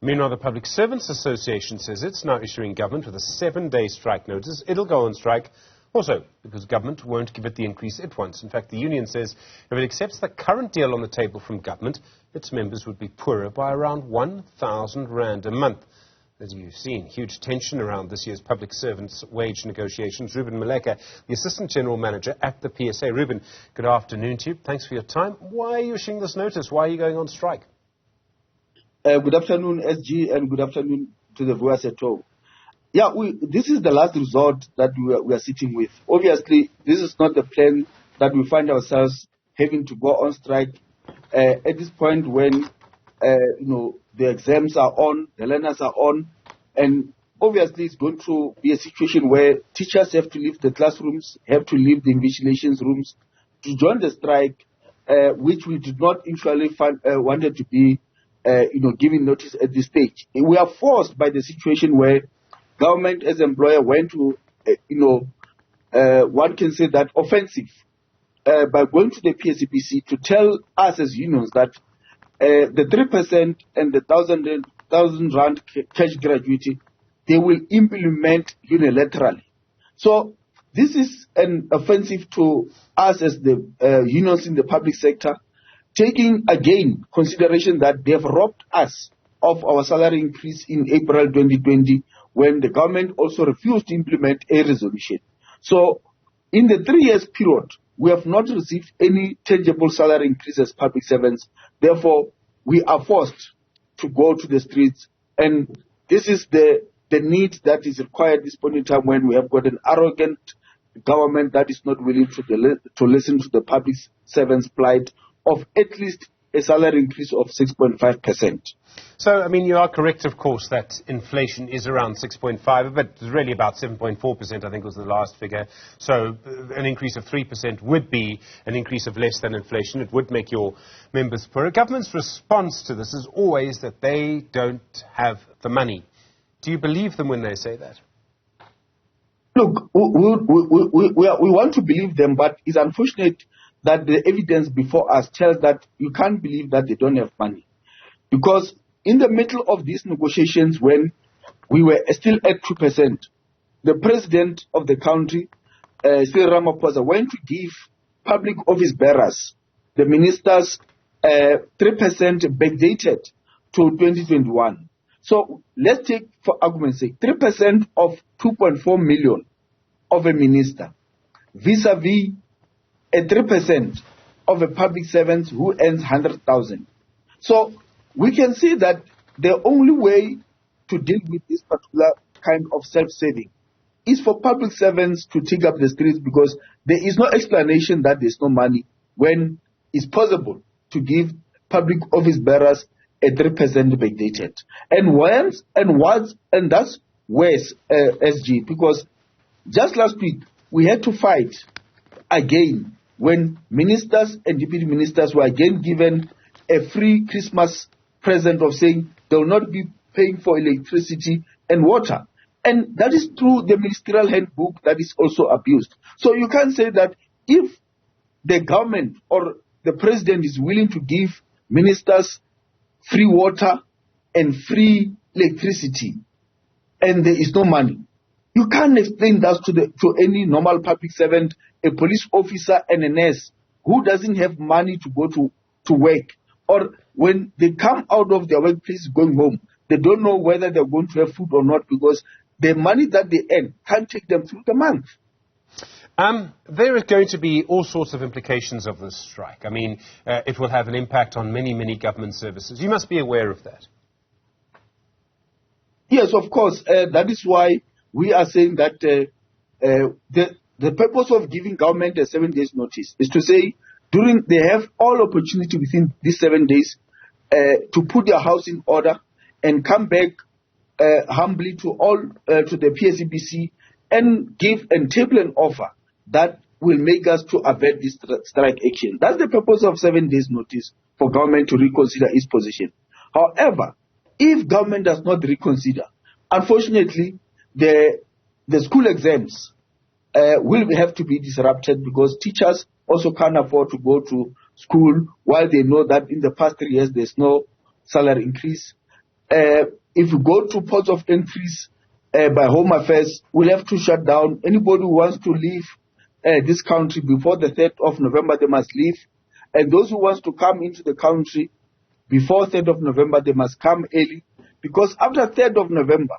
Meanwhile, the Public Servants Association says it's now issuing government with a 7-day strike notice. It'll go on strike also because government won't give it the increase it wants. In fact, the union says if it accepts the current deal on the table from government, its members would be poorer by around 1,000 rand a month. As you've seen, huge tension around this year's public servants' wage negotiations. Reuben Maleka, the Assistant General Manager at the PSA. Reuben, good afternoon to you. Thanks for your time. Why are you issuing this notice? Why are you going on strike? Good afternoon, SG, and good afternoon to the viewers at home. Yeah, this is the last resort that we are sitting with. Obviously, this is not the plan that we find ourselves having to go on strike at this point when, the exams are on, the learners are on, and obviously it's going to be a situation where teachers have to leave the classrooms, have to leave the invigilation rooms to join the strike, which we did not initially wanted to be giving notice at this stage. We are forced by the situation where government as employer went to, one can say that offensive, by going to the PSAPC to tell us as unions that the 3% and the 1,000 rand cash gratuity, they will implement unilaterally. So this is an offensive to us as the unions in the public sector, taking again consideration that they have robbed us of our salary increase in April 2020 when the government also refused to implement a resolution. So in the 3 years period, we have not received any tangible salary increase as public servants. Therefore, we are forced to go to the streets. And this is the need that is required at this point in time when we have got an arrogant government that is not willing to listen to the public servants' plight of at least a salary increase of 6.5%. So, you are correct, of course, that inflation is around 6.5, but it's really about 7.4%, I think was the last figure. So an increase of 3% would be an increase of less than inflation. It would make your members poorer. Government's response to this is always that they don't have the money. Do you believe them when they say that? Look, we want to believe them, but it's unfortunate that the evidence before us tells that you can't believe that they don't have money. Because in the middle of these negotiations, when we were still at 2%, the president of the country, Cyril Ramaphosa, went to give public office bearers, the ministers, 3% backdated to 2021. So let's take, for argument's sake, 3% of 2.4 million of a minister, vis-a-vis a 3% of a public servant who earns 100,000. So we can see that the only way to deal with this particular kind of self-saving is for public servants to take up the streets, because there is no explanation that there's no money when it's possible to give public office bearers a 3% backdated. And that's worse, SG, because just last week we had to fight again when ministers and deputy ministers were again given a free Christmas present of saying they will not be paying for electricity and water. And that is through the ministerial handbook that is also abused. So you can't say that if the government or the president is willing to give ministers free water and free electricity and there is no money, you can't explain that to any normal public servant, a police officer and a nurse who doesn't have money to go to work. Or when they come out of their workplace going home, they don't know whether they're going to have food or not, because the money that they earn can't take them through the month. There are going to be all sorts of implications of this strike. It will have an impact on many, many government services. You must be aware of that. Yes, of course. That is why we are saying that the purpose of giving government a 7 days notice is to say they have all opportunity within these 7 days to put their house in order and come back humbly to the PSAPC and give and table an offer that will make us to avert this strike action. That's the purpose of 7 days notice, for government to reconsider its position. However, if government does not reconsider, unfortunately, the school exams will have to be disrupted, because teachers also can't afford to go to school while they know that in the past 3 years there's no salary increase. if you go to ports of entries by Home Affairs, we'll have to shut down. Anybody who wants to leave this country before the 3rd of November, they must leave. And those who wants to come into the country before 3rd of November, they must come early. Because after 3rd of November,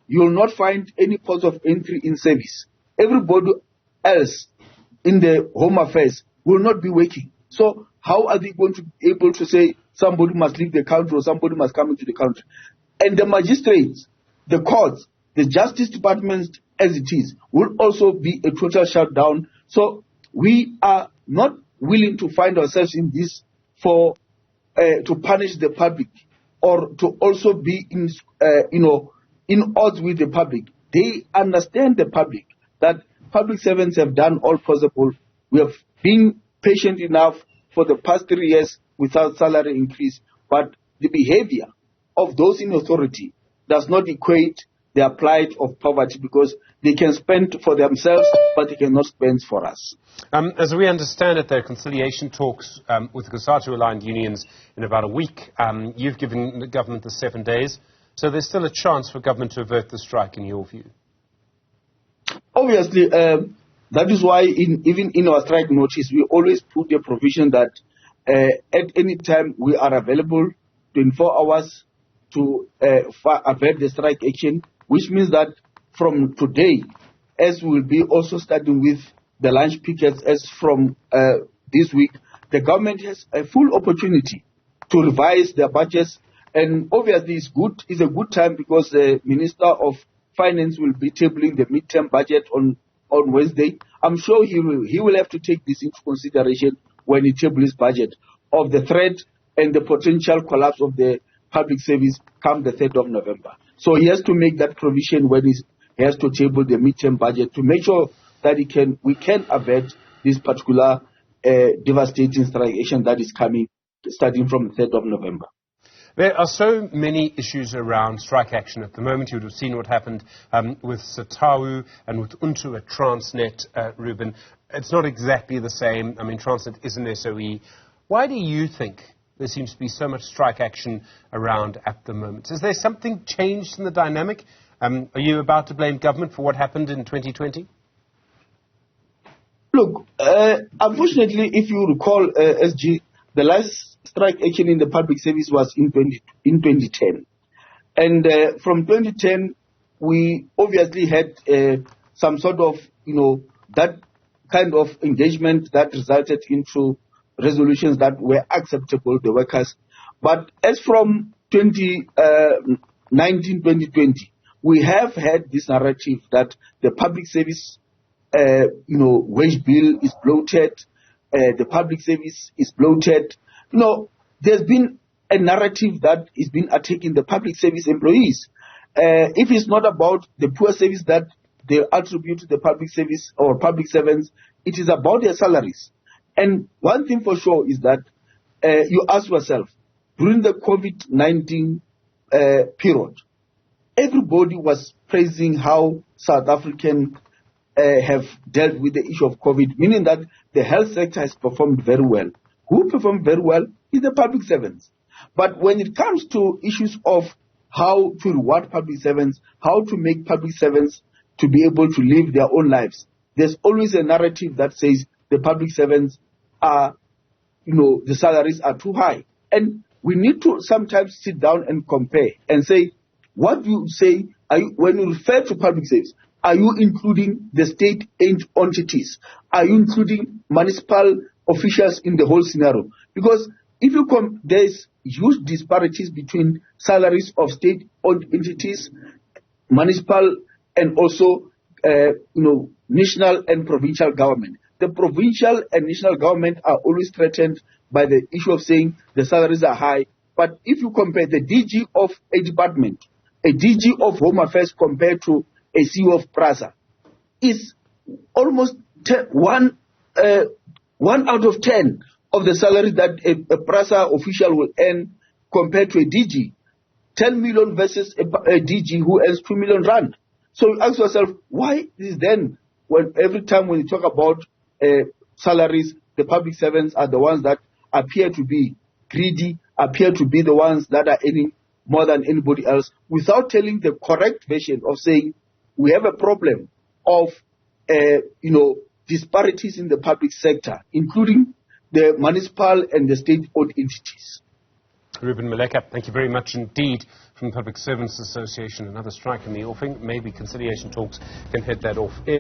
you will not find any ports of entry in service. Everybody else in the Home Affairs will not be working. So how are they going to be able to say somebody must leave the country or somebody must come into the country? And the magistrates, the courts, the Justice Department as it is, will also be a total shutdown. So we are not willing to find ourselves in this for to punish the public or to also be in odds with the public. They understand the public, that public servants have done all possible. We have been patient enough for the past 3 years without salary increase, but the behavior of those in authority does not equate their plight of poverty, because they can spend for themselves, but they cannot spend for us. As we understand it, there are conciliation talks with the COSATU-aligned unions in about a week. You've given the government the 7 days, so there's still a chance for government to avert the strike, in your view? Obviously, that is why even in our strike notice, we always put a provision that at any time we are available 24 hours to avert the strike action, which means that from today, as we will be also starting with the lunch pickets as from this week, the government has a full opportunity to revise their budgets. And obviously it's a good time, because the Minister of Finance will be tabling the midterm budget on Wednesday. I'm sure he will have to take this into consideration when he tables his budget of the threat and the potential collapse of the public service come the 3rd of November. So he has to make that provision when he has to table the midterm budget to make sure that we can avert this particular devastating strike action that is coming starting from the 3rd of November. There are so many issues around strike action at the moment. You would have seen what happened with Satawu and with Untu at Transnet, Reuben. It's not exactly the same. I mean, Transnet is an SOE. Why do you think there seems to be so much strike action around at the moment? Is there something changed in the dynamic? Are you about to blame government for what happened in 2020? Look, unfortunately, if you recall, SG, the last strike action in the public service was in 2010. And from 2010, we obviously had some sort of, that kind of engagement that resulted into resolutions that were acceptable to the workers. But as from 2019, 2020, we have had this narrative that the public service, wage bill is bloated, the public service is bloated. There's been a narrative that is been attacking the public service employees. If it's not about the poor service that they attribute to the public service or public servants, it is about their salaries. And one thing for sure is that you ask yourself, during the COVID-19 period, everybody was praising how South Africans have dealt with the issue of COVID, meaning that the health sector has performed very well. Who performed very well is the public servants. But when it comes to issues of how to reward public servants, how to make public servants to be able to live their own lives, there's always a narrative that says the public servants are, the salaries are too high. And we need to sometimes sit down and compare and say, what you say, when you refer to public service, are you including the state-owned entities? Are you including municipal officials in the whole scenario? Because if you there's huge disparities between salaries of state-owned entities, municipal, and also, national and provincial government. The provincial and national government are always threatened by the issue of saying the salaries are high. But if you compare the DG of a department, a DG of Home Affairs compared to a CEO of PRASA, is almost 1 out of 10 of the salary that a PRASA official will earn compared to a DG. 10 million versus a DG who earns 2 million rand. So you ask yourself, why is then, when every time when you talk about salaries, the public servants are the ones that appear to be greedy, appear to be the ones that are earning more than anybody else, without telling the correct version of saying we have a problem of, disparities in the public sector, including the municipal and the state-owned entities. Reuben Maleka, thank you very much indeed. From the Public Servants Association, another strike in the offing. Maybe conciliation talks can head that off.